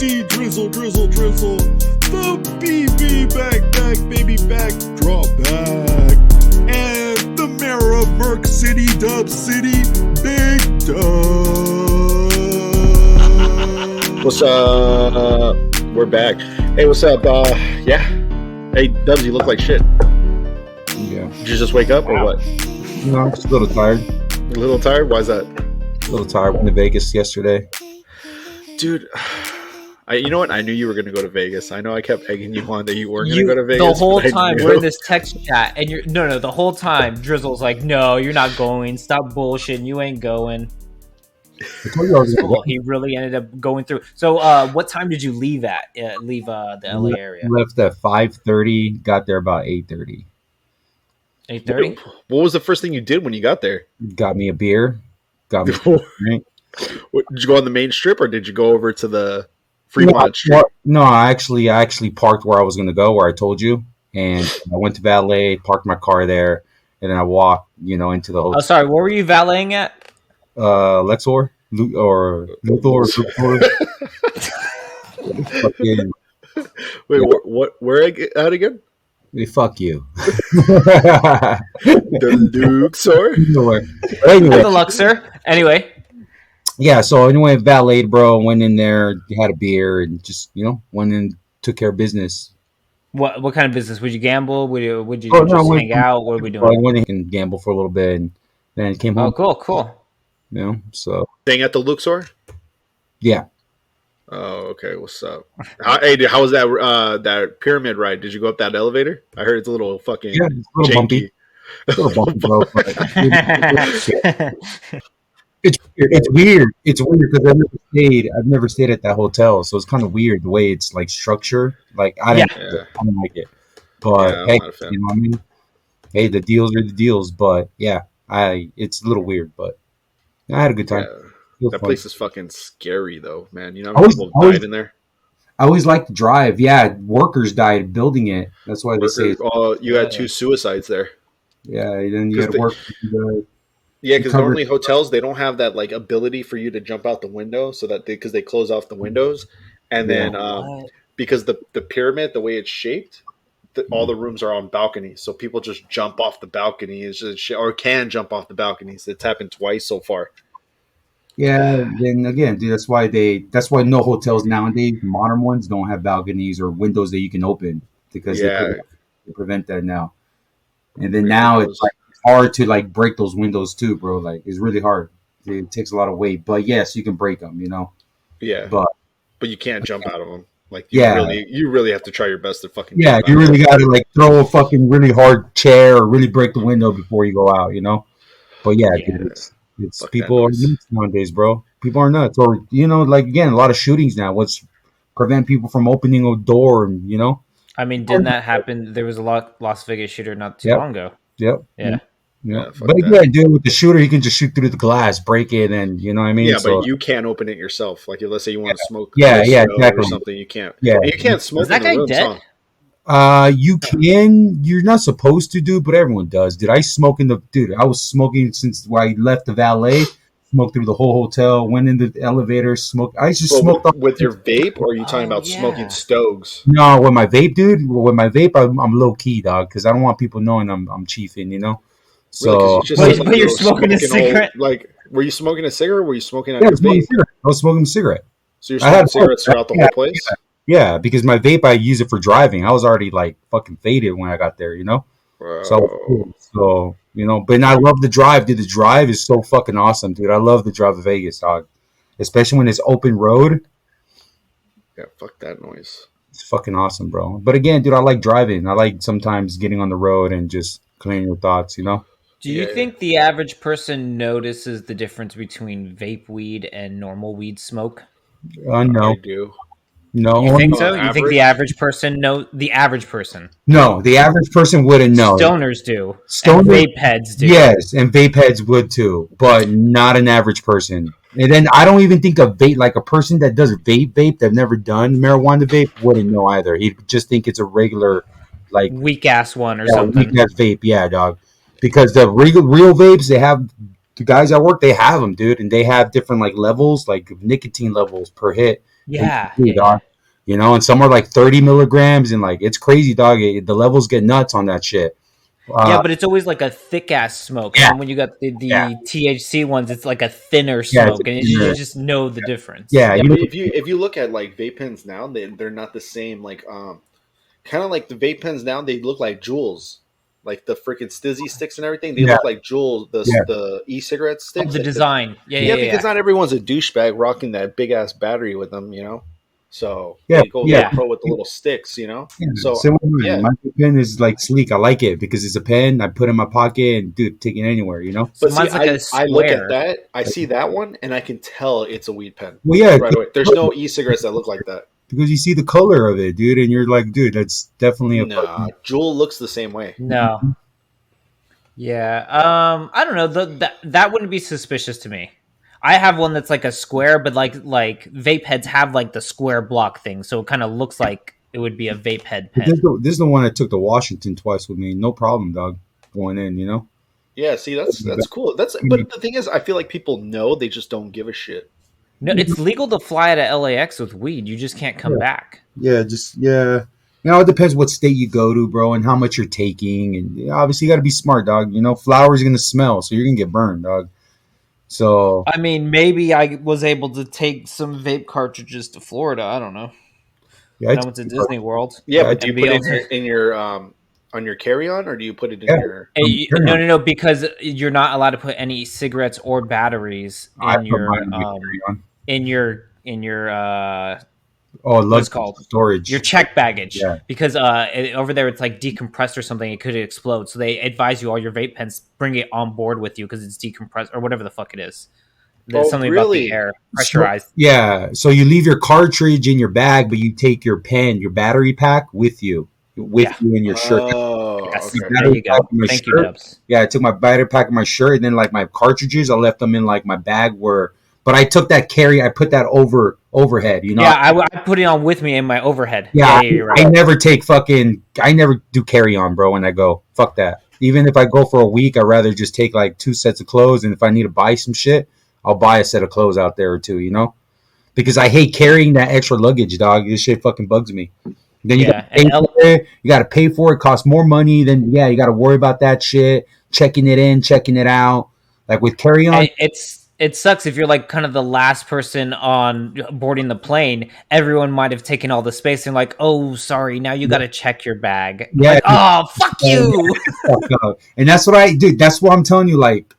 D drizzle, drizzle, drizzle. The BB baby backdrop back. And the mayor of Merc City, Dub City, Big Dub. What's up? We're back. Hey, what's up? Yeah. Hey, Dubs, you look like shit. Yeah. Did you just wake up or what? No, I'm just a little tired. A little tired? Why is that? A little tired. Went to Vegas yesterday. Dude, you know what? I knew you were going to go to Vegas. I know I kept egging you on that you weren't going to go to Vegas. The whole time we're in this text chat, and you're no, the whole time Drizzle's like, "No, you're not going. Stop bullshitting. You ain't going." He really ended up going through. So, what time did you leave at? Leave the LA area? Left at 5:30. Got there about 8:30. 8:30. What was the first thing you did when you got there? Got me a beer. Got me a drink. Did you go on the main strip or did you go over to the Fremont Strip? No, I actually parked where I was going to go, where I told you, and I went to valet, parked my car there, and then I walked, into the hotel. Oh, sorry. What were you valeting at? Luxor or Luthor. Wait, what? Where at again? Hey, fuck you. The Luxor? Anyway. The Luxor. Anyway. Yeah, so anyway, valeted, bro. Went in there, had a beer, and just, went in, took care of business. What kind of business? Would you gamble? Would you hang out? What were we doing? I went in and gambled for a little bit, and then came home. Oh, cool. So. Staying at the Luxor? Yeah. Oh, okay. What's up? How was that pyramid ride? Did you go up that elevator? I heard it's a little fucking it's a little bumpy. It's a little bumpy, bro. It's weird. It's weird because I've never stayed at that hotel, so it's kind of weird the way it's like structured. Like I don't like it. But hey, you know what I mean? Hey, the deals are the deals. But yeah, it's a little weird, but I had a good time. Yeah. That place is fucking scary though, man. You know how many people died in there? I always like to drive. Yeah, workers died building it. That's why they say. Oh, you had 2 suicides there. Yeah, then you had to work. Yeah, because normally hotels, they don't have that like ability for you to jump out the window, so that because they close off the windows, and then because the pyramid, the way it's shaped, all the rooms are on balconies, so people just jump off the balconies or can jump off the balconies. It's happened twice so far. Yeah, then again, dude, that's why no hotels nowadays, modern ones, don't have balconies or windows that you can open because they prevent that now. And then now it's like hard to like break those windows too, bro. Like it's really hard. It takes a lot of weight, but yes, you can break them, Yeah, but you can't jump out of them. Like you really have to try your best to fucking. Yeah, you really got to like throw a fucking really hard chair or really break the window before you go out, But yeah, dude, it's people are nuts nowadays, bro. People are nuts, or like again, a lot of shootings now. What's prevent people from opening a door? I mean, didn't that happen? There was a Las Vegas shooter not too long ago. Yep. Yeah. But again, dude, with the shooter, he can just shoot through the glass, break it, and you know what I mean. Yeah, but you can't open it yourself. Like, let's say you want to smoke, exactly, or something, you can't. Yeah, you can't smoke. Is that guy dead? You can. You're not supposed to do, but everyone does. Dude, I was smoking since I left the valet. Smoked through the whole hotel. Went in the elevator. Smoked. I just smoked with your vape, or are you talking about smoking stoves? No, with my vape, dude. With my vape, I'm low key, dog, because I don't want people knowing I'm chiefing. So, really, you're smoking a cigarette. Were you smoking a cigarette? Or were you smoking out your vape? I was smoking a cigarate. So you're smoking cigarettes throughout the whole place? Yeah, because my vape, I use it for driving. I was already like fucking faded when I got there, Bro. So, but I love the drive, dude. The drive is so fucking awesome, dude. I love the drive to Vegas, dog. Especially when it's open road. Yeah, fuck that noise. It's fucking awesome, bro. But again, dude, I like driving. I like sometimes getting on the road and just clearing your thoughts, Do you think the average person notices the difference between vape weed and normal weed smoke? No. I do. No. You think so? You think the average person the average person? No, the average person wouldn't know. Stoners do. And vape heads do. Yes, and vape heads would too, but not an average person. And then I don't even think a vape, like a person that does vape, they've never done marijuana vape, wouldn't know either. He'd just think it's a regular, like weak ass one or something. Weak ass vape, yeah, dog. Because the real vapes, they have the guys at work, they have them, dude, and they have different like levels, like nicotine levels per hit. Yeah, Dog. yeah. You know, and some are like 30 milligrams, and like it's crazy, dog. The levels get nuts on that shit. Yeah, but it's always like a thick ass smoke, and Yeah, then when you got yeah, the THC ones, it's like a thinner yeah, it's smoke, and you just know the difference. yeah. Yeah, You but know, if you look at like vape pens now, they're not the same. Like kind of like the vape pens now, they look like jewels, like the freaking stizzy sticks and everything. They yeah, look like jewels. yeah, The e-cigarette Oh, sticks. the Like design. Yeah, yeah, yeah, because yeah, not everyone's a douchebag rocking that big ass battery with them, So yeah, they go a yeah. little yeah. pro with the little sticks, Yeah, So same with mine. yeah, My pen is like sleek. I like it because it's a pen. I put it in my pocket and dude, take it anywhere. You know. So but see, mine's like a I look at square. that, I see that one, and I can tell it's a weed pen Well, yeah, right away. There's no e-cigarettes that look like that. because you see the color of it, dude, and you're like, dude, that's definitely a Nah, fucking. Juul looks the same way. No. Yeah. I don't know. That wouldn't be suspicious to me. I have one that's like a square, but like vape heads have like the square block thing, so it kind of looks like it would be a vape head This is, pen. this is the one I took to Washington twice with me. No problem, dog. Going in, you know. Yeah, see, that's cool. But the thing is, I feel like people know, they just don't give a shit. No, it's legal to fly out of LAX with weed. You just can't come Yeah, back. yeah, just yeah. You know, it depends what state you go to, bro, and how much you're taking, and obviously you got to be smart, dog. You know, flowers are gonna smell, so you're gonna get burned, dog. So I mean, maybe I was able to take some vape cartridges to Florida. I don't know. yeah, When I went to Disney World Yeah, I but do you and put be it able to. in your on your carry on, or do you put it in yeah, your? No, no, no, because you're not allowed to put any cigarettes or batteries I put mine in my carry on. in your Oh, what is luggage called your storage. check baggage, Yeah. because over there it's like decompressed or something. It could explode, so they advise you all your vape pens bring it on board with you because it's decompressed or whatever the fuck it is. There's Oh, something about the really? air So, pressurized. yeah, so you leave your cartridge in your bag, but you take your pen, your battery pack with Yeah, you in your shirt. Oh, yes, My okay. there battery you go. pack in my Thank you, shirt. Dubs. Yeah, I took my battery pack in my shirt, and then like my cartridges, I left them in like my bag where. But I took that carry, I put that overhead. You know. Yeah, I put it on with me in my overhead. Yeah, Yeah, you're I right. never I never do carry on, bro. When I go, fuck that. Even if I go for a week, I'd rather just take like 2 sets of clothes, and if I need to buy some shit, I'll buy a set of clothes out there or two. You know. Because I hate carrying that extra luggage, dog. This shit fucking bugs me. Then you got Yeah, to and pay for it. You got to pay for it. Costs more money. Then yeah, you got to worry about that shit. Checking it in, checking it out. Like with carry on, it sucks if you're like kind of the last person on boarding the plane. Everyone might have taken all the space and like, oh, sorry, now you got to check your bag. yeah, Like, oh, fuck you. and that's what I do. That's what I'm telling you. Like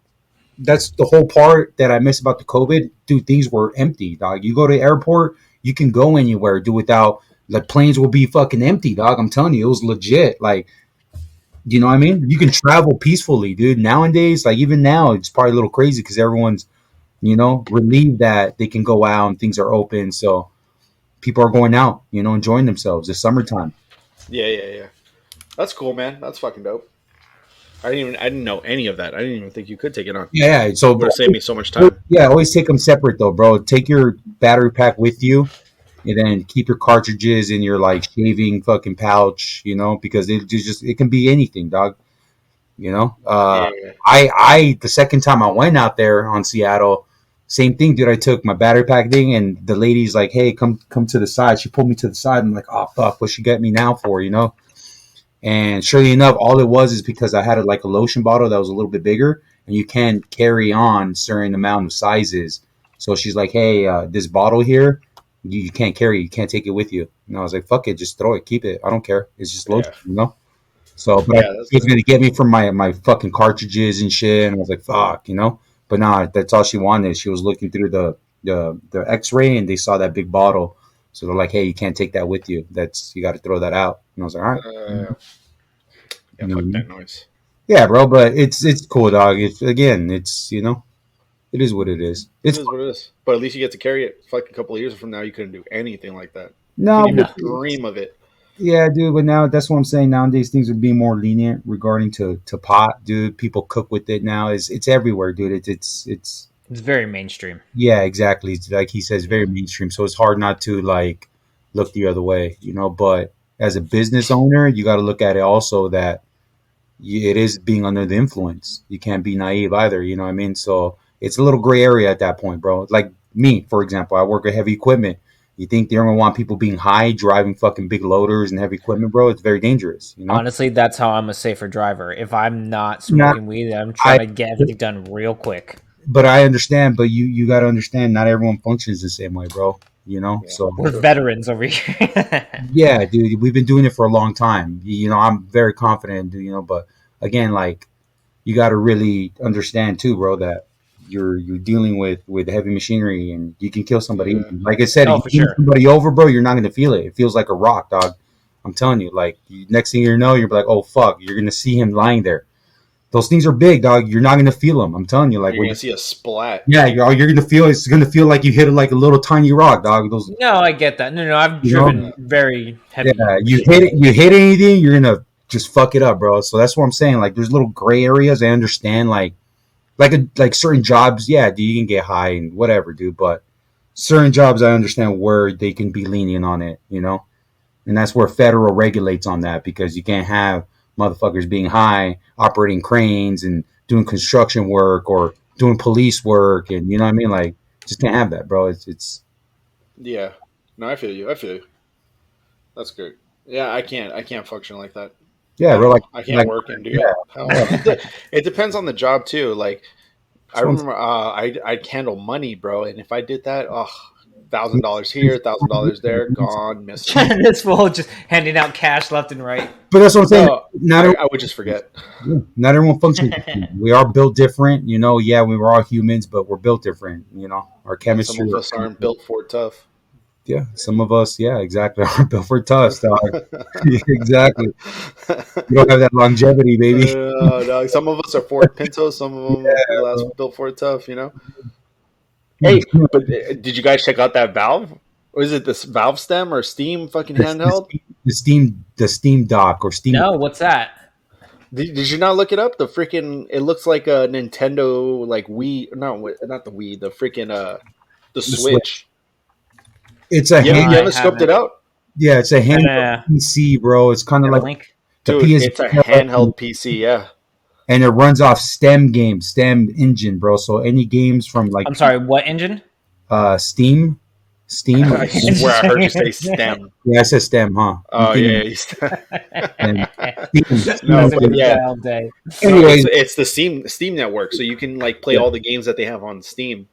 that's the whole part that I miss about the COVID. Dude, things were empty, dog. You go to the airport, you can go anywhere, do without the planes will be fucking empty, dog. I'm telling you, it was legit. Like you know what I mean? You can travel peacefully, dude. Nowadays, like even now, it's probably a little crazy because everyone's, relieved that they can go out and things are open. So people are going out, enjoying themselves. It's summertime. Yeah. That's cool, man. That's fucking dope. I didn't know any of that. I didn't even think you could take it on. Yeah. So Would have saved me so much time. yeah, always take them separate though, bro. Take your battery pack with you, and then keep your cartridges in your like shaving fucking pouch, because it can be anything, dog. You know, Yeah. I the second time I went out there on Seattle, same thing, dude. I took my battery pack thing, and the lady's like, "Hey, come to the side." She pulled me to the side. I'm like, "Oh fuck, what she get me now for?" And surely enough, all it was is because I had like a lotion bottle that was a little bit bigger, and you can't carry on certain amount of sizes. So she's like, "Hey, this bottle here, you can't carry. You can't take it with you." And I was like, "Fuck it, just throw it, keep it. I don't care. It's just lotion, Yeah. So, but I Yeah, that's she was good. gonna get me for my fucking. And shit, and I was like, "Fuck." But nah, that's all she wanted. She was looking through the X-ray, and they saw that big bottle. So they're like, "Hey, you can't take that with you. You got to throw that out." And I was like, "All right." Yeah, You know what fuck I mean? that noise. Yeah, bro. But it's cool, dog. It's it is what it is. It It's is what it is. But at least you get to carry it. Fuck, a couple of years from now, you couldn't do anything like that. no, Couldn't even but dream of it. yeah, dude. But now that's what I'm saying. Nowadays, things are being more lenient regarding to pot, dude. People cook with it now. It's everywhere, dude. It's It's very mainstream. yeah, exactly. It's like he says, very mainstream. So it's hard not to like look the other way. But as a business owner, you got to look at it also that it is being under the influence. You can't be naive either. You know what I mean? So it's a little gray area at that point, bro. Like me, for example, I work at heavy equipment. You think they're gonna want people being high, driving fucking big loaders and heavy equipment, bro? It's very dangerous, you know. Honestly, that's how I'm a safer driver. If I'm not Not, smoking weed, I'm I, trying to get everything done real quick. but I understand. But you got to understand, not everyone functions the same way, bro. You know, Yeah, so We're veterans over here. yeah, dude, we've been doing it for a long time. You know, I'm very confident, you know, but again, like you got to really understand too, bro, that you're dealing with heavy machinery and you can kill somebody. yeah, Like I said, if Oh, you for run sure. somebody over, bro, you're not going to feel it. It feels like a rock, dog. I'm telling you, like next thing you know, you're like, oh fuck, you're going to see him lying there. Those things are big, dog. You're not going to feel them. I'm telling you, like you're when gonna see a splat. yeah, you're going to feel it's going to feel like you hit it like a little tiny rock, dog. Those, No, I get that. No, I've you know, driven very heavy yeah, machinery. you hit anything, you're gonna just fuck it up, bro. So that's what I'm saying. Like, there's little gray areas. I understand, like certain jobs, yeah, dude, you can get high and whatever, dude. But certain jobs, I understand where they can be lenient on it, you know, and that's where federal regulates on that because you can't have motherfuckers being high, operating cranes and doing construction work or doing police work, and you know what I mean. Like, just can't have that, bro. It's Yeah, no, I feel you. I feel you. That's great. Yeah, I can't function like that. yeah, bro. Hell no, I can't work and do Yeah, it. Hell yeah, no. It depends on the job too. Like I that's what remember, I'd handle money, bro, and if I did that, oh, $1,000 here, $1,000 there, gone, missing. This fool just handing out cash left and right. But that's what I'm saying. No, I would just forget. Not everyone functions. We are built different, you know. Yeah, we were all humans, but we're built different. You know, our Yeah, some chemistry. of us aren't built for it tough. Yeah, some of us, yeah, exactly, are built for tough. Dog. Exactly. You don't have that longevity, baby. No, some of us are Ford Pinto, some of them last built for it tough, you know. Hey, but did you guys check out that Valve? Or is it this Valve stem or Steam fucking handheld? The Steam Dock or Steam. No, what's that? Did you not look it up? The freaking it looks like a Nintendo like Wii, not the Wii, the freaking the The Switch. Switch. It's a You hand. haven't scoped it out, Yeah, it's a hand No. PC, bro. It's kind of Got a like link? the dude. PS, It's a handheld PC. Yeah, and it runs off STEM games, STEM engine, bro. So any games from like I'm sorry, what engine? Steam. I swear I heard you say STEM. Yeah, I said STEM, huh? Oh yeah, And no, Steam, but yeah. All day. No, Anyways, it's the Steam network, so you can like play all the games that they have on Steam.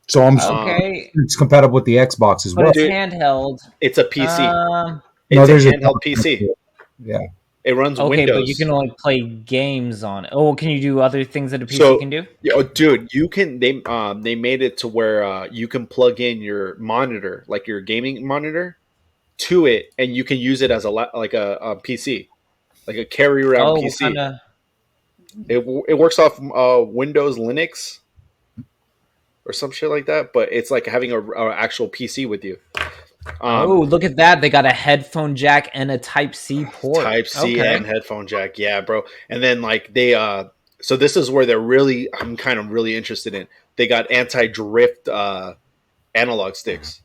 so Okay. it's compatible with the Xbox as But well. it's Dude, handheld. it's a PC. Um, No, It's a there's a handheld PC. yeah. It runs okay, but you Windows. can only play games on it. Oh, can you do other things that a PC So, can do? dude, you can they made it to where you can plug in your monitor, like your gaming monitor, to it, and you can use it as like a PC, like a carry around Oh, what PC. kind of? It works off Windows, Linux, or some shit like that. But it's like having a actual PC with you. Oh, look at that! They got a headphone jack and a Type C port. Type C Okay. and headphone jack, yeah, bro. And then like so this is where I'm kind of really interested in. They got anti-drift analog sticks.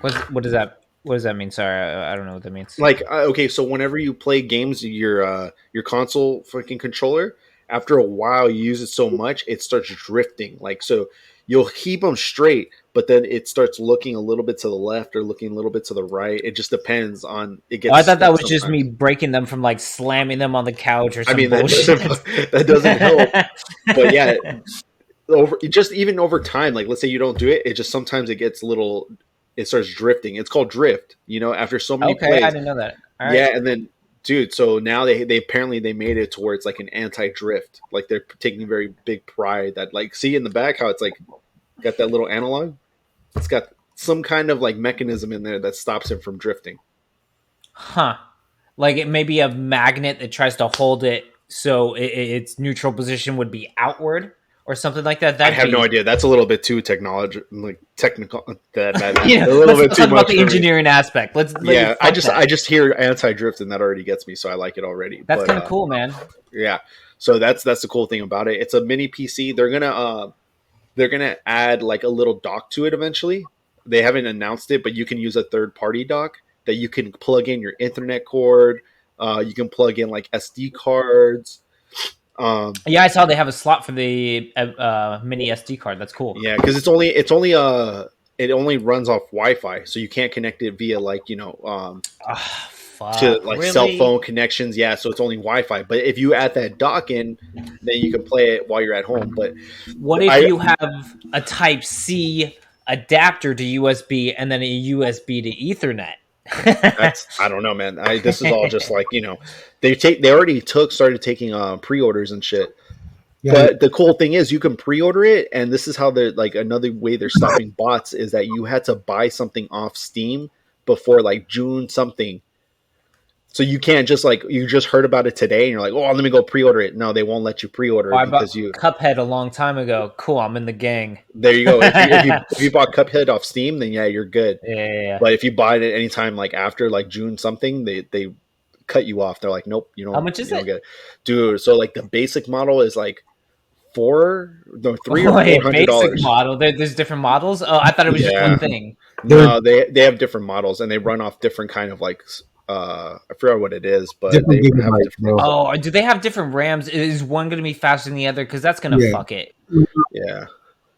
What does that? What does that mean? Sorry, I don't know what that means. Like okay, so whenever you play games, your console fucking controller, after a while you use it so much, it starts drifting. Like so, you'll keep them straight, but then it starts looking a little bit to the left or looking a little bit to the right. It just depends on it gets. I thought that was sometimes. just me breaking them from like slamming them on the couch or I some mean bullshit. that doesn't help, but yeah, even over time, like let's say you don't do it, it just sometimes it gets a little. It starts drifting. It's called drift. You know, after so many Okay, plays. I didn't know that. All right. Yeah, and then dude, so now they apparently they made it to where it's like an anti-drift. Like they're taking very big pride that like see in the back how it's like got that little analog. It's got some kind of like mechanism in there that stops it from drifting. Huh. Like it may be a magnet that tries to hold it so its neutral position would be outward or something like that. I have no idea. That's a little bit too technical. That Yeah, a little bit let's too talk much about the for me. engineering aspect. Yeah, I just hear anti-drift and that already gets me, so I like it already. That's kind of cool, man. Yeah, so that's the cool thing about it. It's a mini PC. They're gonna add like a little dock to it eventually. They haven't announced it, but you can use a third-party dock that you can plug in your Ethernet cord. You can plug in like SD cards. Yeah, I saw they have a slot for the mini SD card. That's cool. Yeah, because it's only it only runs off Wi-Fi, so you can't connect it via like to like really? cell phone connections. Yeah, so it's only Wi-Fi. But if you add that dock in, then you can play it while you're at home. But What if you have a Type C adapter to USB and then a USB to Ethernet? I don't know, man. This is all just like they already started taking pre-orders and shit. Yeah. But the cool thing is you can pre-order it, and this is how they're like another way they're stopping bots is that you had to buy something off Steam before like June something. So you can't just like you just heard about it today and you're like, oh, let me go pre-order it. No, they won't let you pre-order it because you Cuphead a long time ago. Cool, I'm in the gang. There you go. If you bought Cuphead off Steam, then yeah, you're good. Yeah. But if you buy it anytime like after like June something, they cut you off. They're like, nope, you don't. How much is it, get it. Dude? So like the basic model is like $300 or $400. Basic model. There's different models. Oh, I thought it was just one thing. No, they have different models and they run off different kind of like. I forgot what it is, but they have different. Oh, do they have different RAMs? Is one going to be faster than the other? Because that's going to fuck it. Yeah.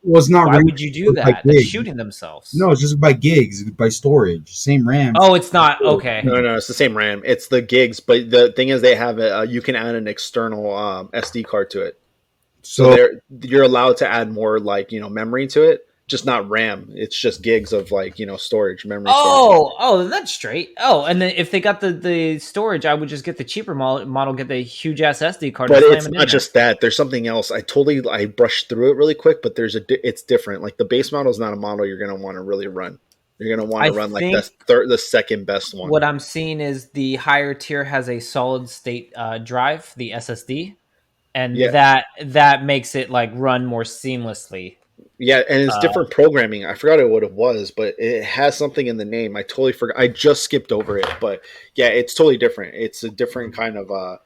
Well, it's not. Why would you do that? They're shooting themselves. No, it's just by gigs, by storage, same RAM. Oh, it's not okay. No, it's the same RAM. It's the gigs, but the thing is, they have it. You can add an external SD card to it, so you're allowed to add more like memory to it. Just not RAM. It's just gigs of like storage, memory. Oh, that's straight. Oh, and then if they got the storage, I would just get the cheaper model, get the huge ass SD card. But it's not just that. There's something else. I brushed through it really quick, but it's different. Like the base model is not a model you're gonna want to really run. You're gonna want to run like the second best one. What I'm seeing is the higher tier has a solid state drive, the SSD, and that makes it like run more seamlessly. Yeah, and it's different programming. I forgot what it was, but it has something in the name. I totally forgot. I just skipped over it, but yeah, it's totally different. It's a different kind of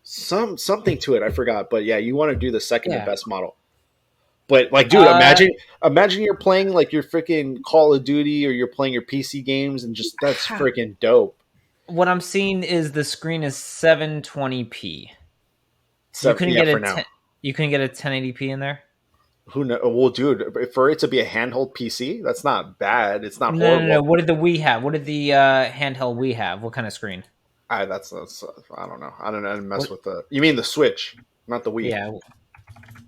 something to it. I forgot, but yeah, you want to do the second to best model. But like, dude, imagine you're playing like your freaking Call of Duty or you're playing your PC games and just that's freaking dope. What I'm seeing is the screen is 720p. You couldn't get a 1080p in there. Who knows? Well, dude, for it to be a handheld PC, that's not bad. It's not horrible. No. What did the Wii have? What did the handheld Wii have? What kind of screen? That's I don't know. I don't know. Mess with the. You mean the Switch, not the Wii? Yeah.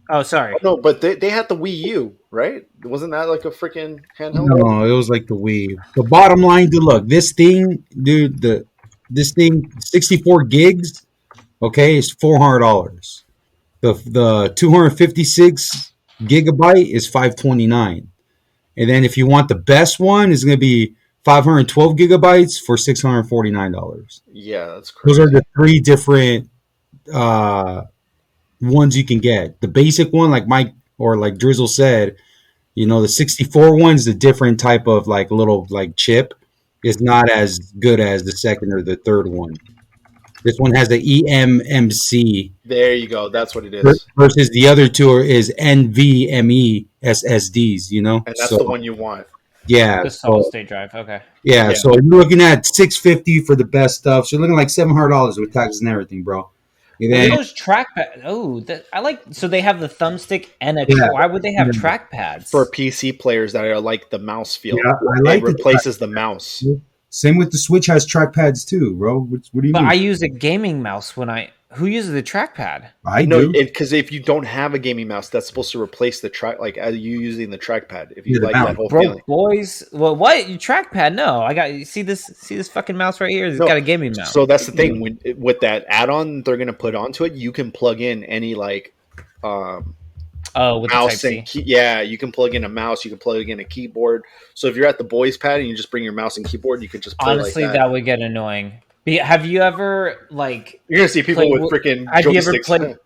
Oh, sorry. Oh, no, but they had the Wii U, right? Wasn't that like a freaking handheld? No, it was like the Wii. The bottom line, dude, look, this thing, dude, this thing, 64 gigs, okay, is $400. The 256 gigabyte is $529, and then if you want the best one, it's going to be 512 gigabytes for $649. Yeah, that's crazy. Those are the three different ones you can get. The basic one, like Mike or like Drizzle said, the 64 one's the different type of like little like chip. It's not as good as the second or the third one. This one has the eMMC. There you go. That's what it is. Versus the other two is NVMe SSDs, And that's the one you want. Yeah. The solid state drive. Okay. Yeah, so you're looking at $650 for the best stuff. So you're looking like $700 with taxes and everything, bro. Those trackpad. Oh, I like. So they have the thumbstick and a. Why would they have trackpads for PC players that are like the mouse feel? Yeah, I like it replaces the mouse. Same with the Switch has trackpads too, bro. What do you mean? I use a gaming mouse who uses the trackpad? I do. Because if you don't have a gaming mouse, that's supposed to replace the track, like you using the trackpad. If you like that whole feeling, boys. Well, what trackpad? No, I got. You see this fucking mouse right here? It's got a gaming mouse. So that's the thing. With that add-on, they're gonna put onto it. You can plug in any like. With mouse the and you can plug in a mouse, you can plug in a keyboard. So if you're at the boys' pad and you just bring your mouse and keyboard, you can just play. Honestly, like that would get annoying. Have you ever You're gonna see people with freaking joysticks.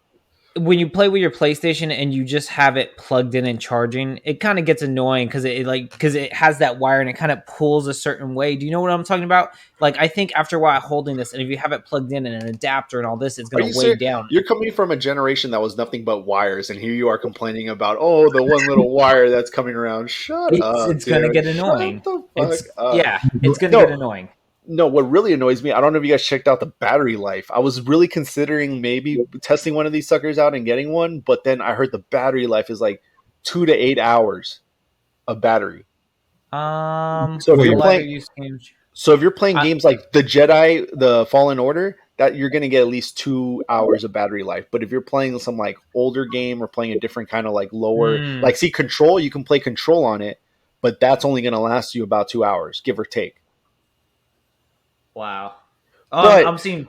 When you play with your PlayStation and you just have it plugged in and charging, it kind of gets annoying because it has that wire and it kind of pulls a certain way. Do you know what I'm talking about? Like, I think after a while holding this, and if you have it plugged in and an adapter and all this, it's going to weigh down. You're coming from a generation that was nothing but wires, and here you are complaining about the one little wire that's coming around. Shut up! It's going to get annoying. It's going to get annoying. No, what really annoys me, I don't know if you guys checked out the battery life. I was really considering maybe testing one of these suckers out and getting one, but then I heard the battery life is like 2 to 8 hours of battery. So if you're lighter playing, use games. so if you're playing games like the Jedi, the Fallen Order, that you're gonna get at least 2 hours of battery life. But if you're playing some like older game or playing a different kind of like lower, like see Control, you can play Control on it, but that's only gonna last you about 2 hours, give or take. Wow. But I'm seeing.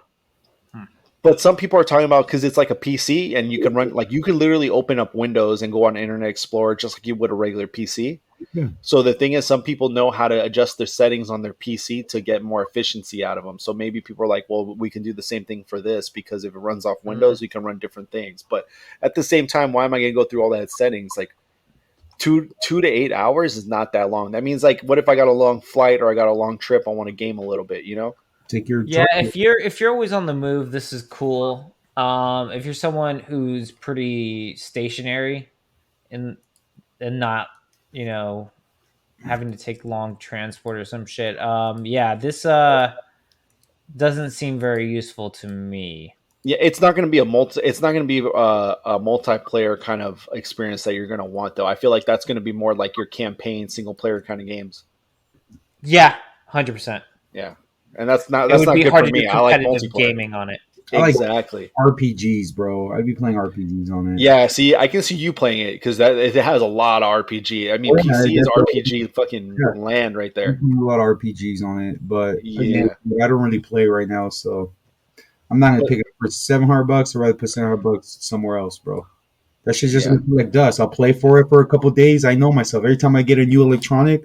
But some people are talking about because it's like a PC and you can run like you can literally open up Windows and go on Internet Explorer just like you would a regular PC. Yeah. So the thing is, some people know how to adjust their settings on their PC to get more efficiency out of them. So maybe people are like, well, we can do the same thing for this because if it runs off Windows, we can run different things. But at the same time, why am I going to go through all that settings? Like 2 to 8 hours is not that long. That means like, what if I got a long flight or I got a long trip? I want to game a little bit, you know? Take your If you're always on the move, this is cool. If you're someone who's pretty stationary and not, having to take long transport or some shit. This doesn't seem very useful to me. Yeah, it's not going to be it's not going to be a multiplayer kind of experience that you're going to want though. I feel like that's going to be more like your campaign single player kind of games. Yeah, 100%. Yeah. And that's not It would not be good hard for to me. do I like competitive multiplayer. gaming on it. Exactly. I like RPGs, bro. I'd be playing RPGs on it. Yeah, see, I can see you playing it because it has a lot of RPG. I mean, PC is RPG fucking land right there. A lot of RPGs on it, but yeah, I don't really play right now, so I'm not gonna pick it up for $700. I'd rather put $700 somewhere else, bro. That shit's just gonna be like dust. I'll play for it for a couple days. I know myself. Every time I get a new electronic,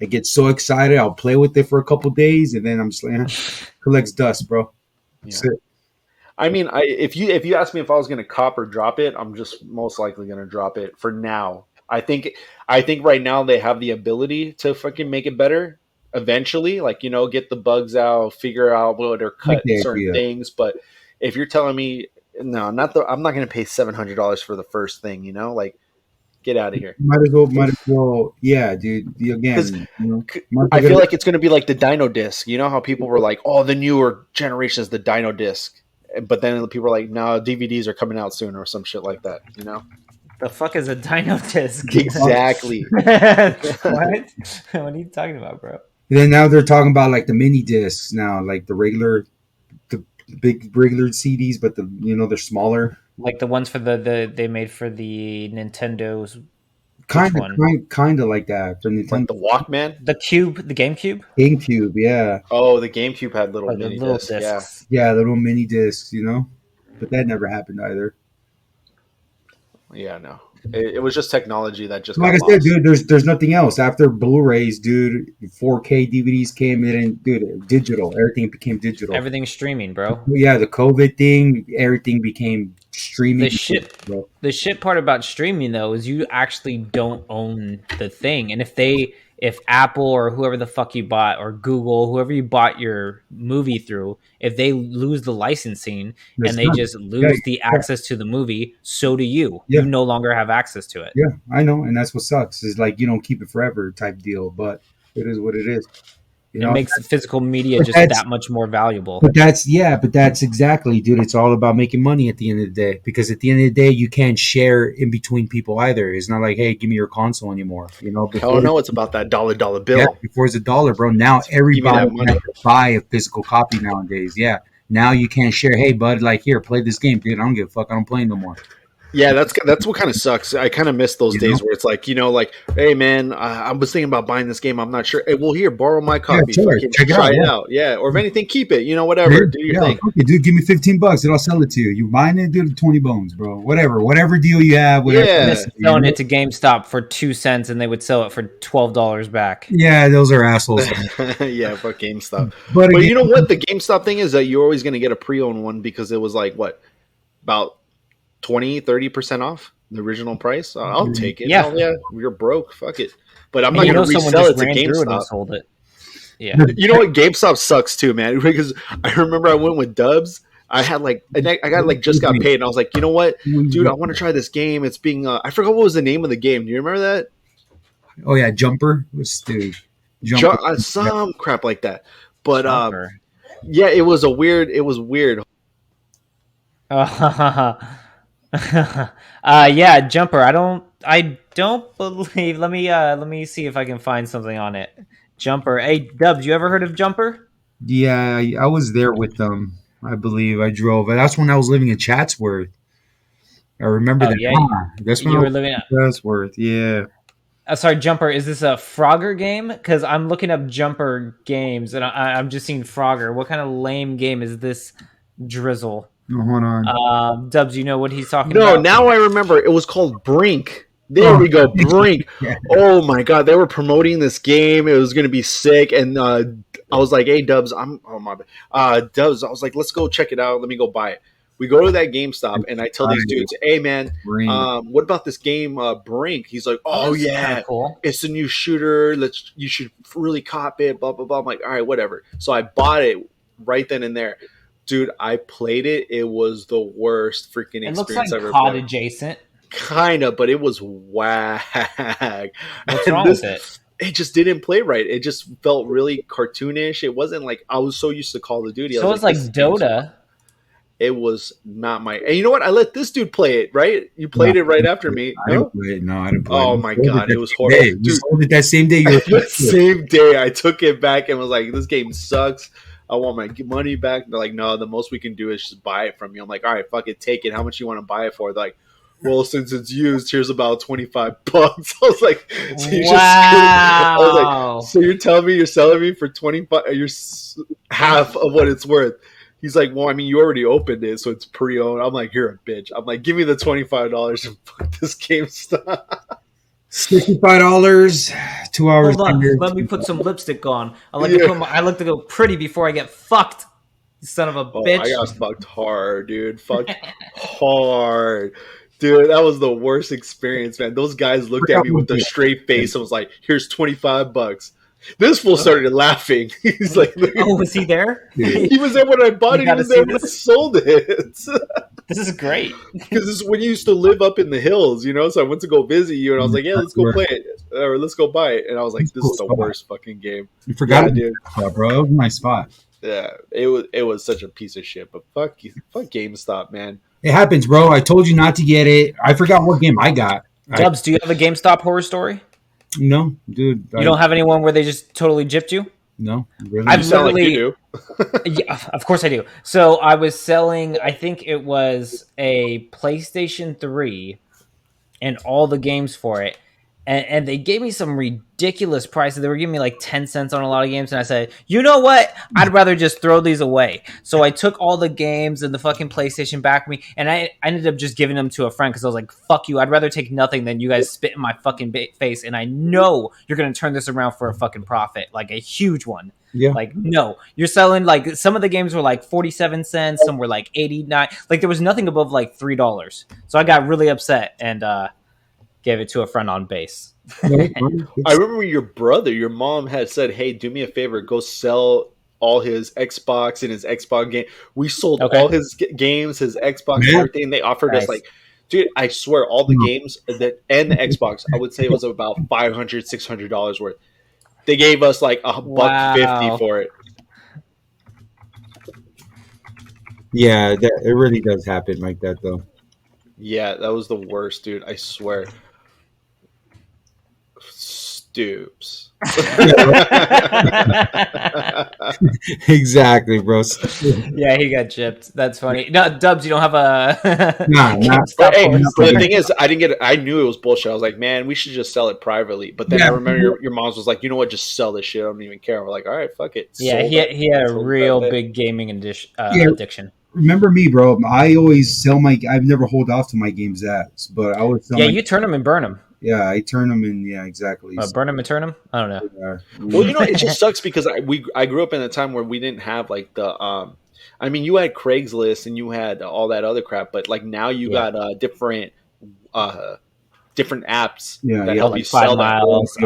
I get so excited. I'll play with it for a couple days, and then I'm just like, collects dust, bro. Yeah. I mean, if you ask me if I was going to cop or drop it, I'm just most likely going to drop it for now. I think right now they have the ability to fucking make it better eventually, like get the bugs out, figure out what or cut certain things. But if you're telling me no, I'm not going to pay $700 for the first thing. Like get out of here. Might as well. Yeah, dude. Again, I feel like it's going to be like the Dino Disc. You know how people were like, "Oh, the newer generation is the Dino Disc," but then people are like, "No, DVDs are coming out soon," or some shit like that. The fuck is a Dino Disc? Exactly. What? What are you talking about, bro? And then now they're talking about like the mini discs now, like the big regular CDs, but they're smaller. Like the ones for they made for the Nintendo's. Kind of like that for Nintendo. Like the Walkman, the Cube, the GameCube. GameCube, yeah. Oh, the GameCube had little mini discs. Yeah, little mini discs. But that never happened either. Yeah, no. It was just technology that just like I said, dude. There's nothing else after Blu-rays, dude. 4K DVDs came in, and dude, digital. Everything became digital. Everything's streaming, bro. Yeah, the COVID thing, everything became streaming. The shit part about streaming though is you actually don't own the thing, and if Apple or whoever the fuck you bought or Google, whoever you bought your movie through, if they lose the licensing and they just lose the access to the movie, so do you. You no longer have access to it. Yeah, I know, and that's what sucks. Is like you don't keep it forever type deal, but it is what it is. It makes the physical media just that much more valuable. But that's exactly, dude. It's all about making money at the end of the day. Because at the end of the day, you can't share in between people either. It's not like, hey, give me your console anymore. Hell no, it's about that dollar bill. Yeah, before it's $1, bro. Now everybody has to buy a physical copy nowadays. Yeah. Now you can't share. Hey, bud, like here, play this game, dude. I don't give a fuck. I don't play no more. Yeah, that's what kind of sucks. I kind of miss those days where it's like, like, hey man, I was thinking about buying this game. I'm not sure. Hey, well, here, borrow my copy. Try it out. Yeah, or if anything, keep it. Whatever. Do your thing. Okay, dude, give me $15 and I'll sell it to you. You buying it, dude? 20 bones, bro. Whatever deal you have. Whatever. Selling it to GameStop for 2 cents and they would sell it for $12 back. Yeah, those are assholes. Yeah, fuck GameStop. But you know what? The GameStop thing is that you're always going to get a pre-owned one because it was like about 20-30% off the original price. I'll take it. Yeah, you're broke. Fuck it. But I'm not going to resell it to GameStop. And sold it. Yeah. You know what? GameStop sucks too, man. Because I remember I went with Dubs. I got just got paid, and I was like, you know what, dude, I want to try this game. It's being I forgot what was the name of the game. Do you remember that? Oh yeah, Jumper. Some crap like that. But yeah, it was weird. Yeah, Jumper. I don't believe. Let me see if I can find something on it. Jumper. Hey, Dubs, you ever heard of Jumper? Yeah, I was there with them. I believe I drove. That's when I was living in Chatsworth. I remember Oh that. yeah, That's when I you were was living. living in Chatsworth. Yeah. Sorry, Jumper. Is this a Frogger game? Because I'm looking up Jumper games and I'm just seeing Frogger. What kind of lame game is this? Drizzle. No, hold on. Dubs, you know what he's talking No, about? now I remember. It was called Brink. There Oh, we go, Brink. yeah. Oh my god, they were promoting this game. It was gonna be sick, and I was like, "Hey, Dubs, I'm oh my bad, Dubs." I was like, "Let's go check it out. Let me go buy it." We go to that GameStop, and I tell these dudes, "Hey, man, Green. what about this game, Brink?" He's like, "Oh That's yeah, kinda cool. it's a new shooter. You should really cop it." Blah blah blah. I'm like, "All right, whatever." So I bought it right then and there. Dude, I played it. It was the worst freaking It looks experience like I've ever COD played. adjacent. Kind of, but it was whack. What's wrong with it? It just didn't play right. It just felt really cartoonish. It wasn't like I was so used to Call of Duty. I So was it's like this game's- Dota. It was not my. And you know what? I let this dude play it. Right? You played No, it right after me. I didn't play it. No, I didn't play it. Oh You my sold god, that it was same horrible. day. You Dude, sold it that same day. You were the same day I took it back and was like, "This game sucks. I want my money back." They're like, "No, the most we can do is just buy it from you." I'm like, "All right, fuck it, take it. How much you want to buy it for?" They're like, "Well, since it's used, here's about $25." I was like, "So you I was Wow. like, so you're telling me you're selling me for 25? You're half of what it's worth." He's like, "Well, I mean, you already opened it, so it's pre-owned." I'm like, "You're a bitch." I'm like, "Give me the $25 and fuck this GameStop." $65, 2 hours. Hold on. later. Let me put some lipstick on. I like to put I like to go pretty before I get fucked. You son of a Oh, bitch. I got fucked hard, dude. Fucked hard. Dude, that was the worst experience, man. Those guys looked at me with a straight face and was like, "Here's $25." This fool started laughing. He's like, Oh, was he there? he was there when I bought You it. He gotta was there see when I this. sold it. This is great. Because this is when you used to live up in the hills, you know. So I went to go visit you, and I was like, "Yeah, let's go play it, or let's go buy it." And I was like, "This is the worst fucking game." You forgot Yeah, it, dude. bro. That was my spot. Yeah, it was such a piece of shit. But fuck GameStop, man. It happens, bro. I told you not to get it. I forgot what game I got. Dubs, do you have a GameStop horror story? No, dude. You don't have anyone where they just totally gypped you? No, really. I've You sound like literally- you do. Yeah, of course I do. So I was selling, I think it was a PlayStation 3 and all the games for it. And they gave me some ridiculous prices. They were giving me like 10 cents on a lot of games. And I said, you know what? I'd rather just throw these away. So I took all the games and the fucking PlayStation back from me. And I ended up just giving them to a friend because I was like, fuck you. I'd rather take nothing than you guys spit in my fucking face. And I know you're going to turn this around for a fucking profit, like a huge one. Yeah. Like, no, you're selling like some of the games were like 47 cents. Some were like 89. Like there was nothing above like $3. So I got really upset and, gave it to a friend on base. I remember your mom had said, "Hey, do me a favor, go sell all his Xbox and his Xbox game." We sold all his games, his Xbox, everything. They offered us like, dude, I swear, all the games that and the Xbox, I would say it was about $500, $600 worth. They gave us like $150 for it. Yeah, it really does happen like that, though. Yeah, that was the worst, dude. I swear. Stoops. Exactly, bro. Yeah, he got gypped. That's funny. No, Dubs, you don't have a. Nah, But the thing is, I didn't get it. I knew it was bullshit. I was like, man, we should just sell it privately. But then I remember your mom's was like, you know what? Just sell this shit. I don't even care. We're like, all right, fuck it. Yeah, he had a real big gaming addiction. Remember me, bro. I always sell I've never hold off to my games apps, but I always sell. Yeah, you turn them and burn them. Yeah, I turn them in. Yeah, exactly. Burn them and turn them. I don't know. Well, you know, it just sucks because I grew up in a time where we didn't have like the I mean, you had Craigslist and you had all that other crap, but like now you got different apps that help like you sell 5 miles, that.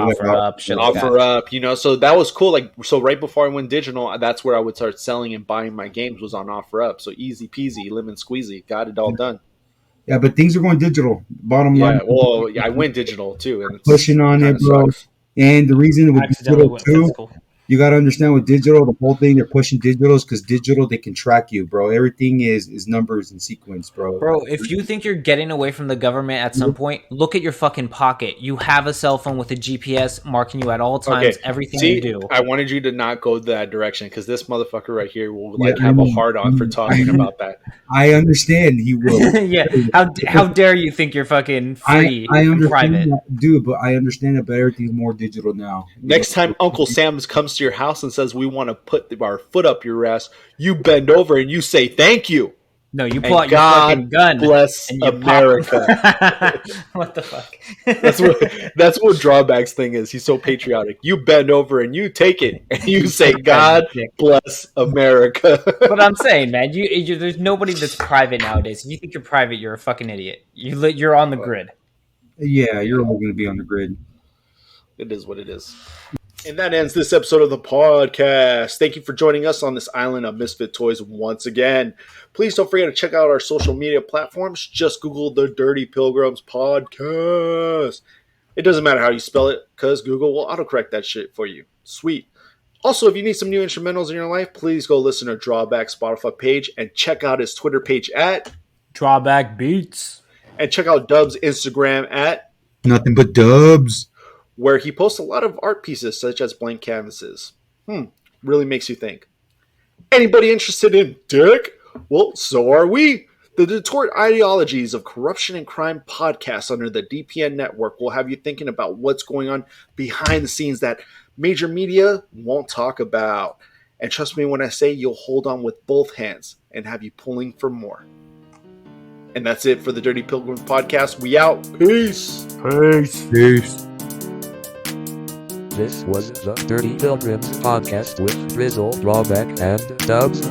Offer up, you know. So that was cool. Like, so right before I went digital, that's where I would start selling and buying my games was on offer up. So easy peasy, lemon squeezy, got it all done. Yeah, but things are going digital. Bottom line. Yeah, well, I went digital too, and it's pushing on it, bro. sucks. And the reason it would be digital too. You got to understand with digital, the whole thing they're pushing digitals because digital they can track you, bro. Everything is numbers and sequence, bro. Bro, if you think you're getting away from the government at some point, look at your fucking pocket. You have a cell phone with a GPS marking you at all times, everything you do. I wanted you to not go that direction because this motherfucker right here will have a hard on for talking about that. I understand he will. Yeah, how dare you think you're fucking free and private, dude? But I understand that. But everything's more digital now. Next time Uncle Sam comes to your house and says we want to put our foot up your ass, you bend over and you say thank you. No, you pull out your fucking gun. Bless America. What the fuck? That's what Drawback's thing is. He's so patriotic. You bend over and you take it and you say, "God bless America." But I'm saying, man, there's nobody that's private nowadays. If you think you're private, you're a fucking idiot. You're on the grid. Yeah, you're all going to be on the grid. It is what it is. And that ends this episode of the podcast. Thank you for joining us on this island of misfit toys once again. Please don't forget to check out our social media platforms. Just Google the Dirty Pilgrims podcast. It doesn't matter how you spell it because Google will autocorrect that shit for you. Sweet. Also, if you need some new instrumentals in your life, please go listen to Drawback's Spotify page and check out his Twitter page at Drawback Beats. And check out Dub's Instagram at Nothing But Dubs, where he posts a lot of art pieces such as blank canvases. Really makes you think. Anybody interested in dick? Well, so are we. The Detort Ideologies of Corruption and Crime podcast under the DPN network will have you thinking about what's going on behind the scenes that major media won't talk about. And trust me when I say you'll hold on with both hands and have you pulling for more. And that's it for the Dirty Pilgrim podcast. We out. Peace. Peace. This was the Dirty Pilgrims podcast with Drizzle, Drawback, and Dubs.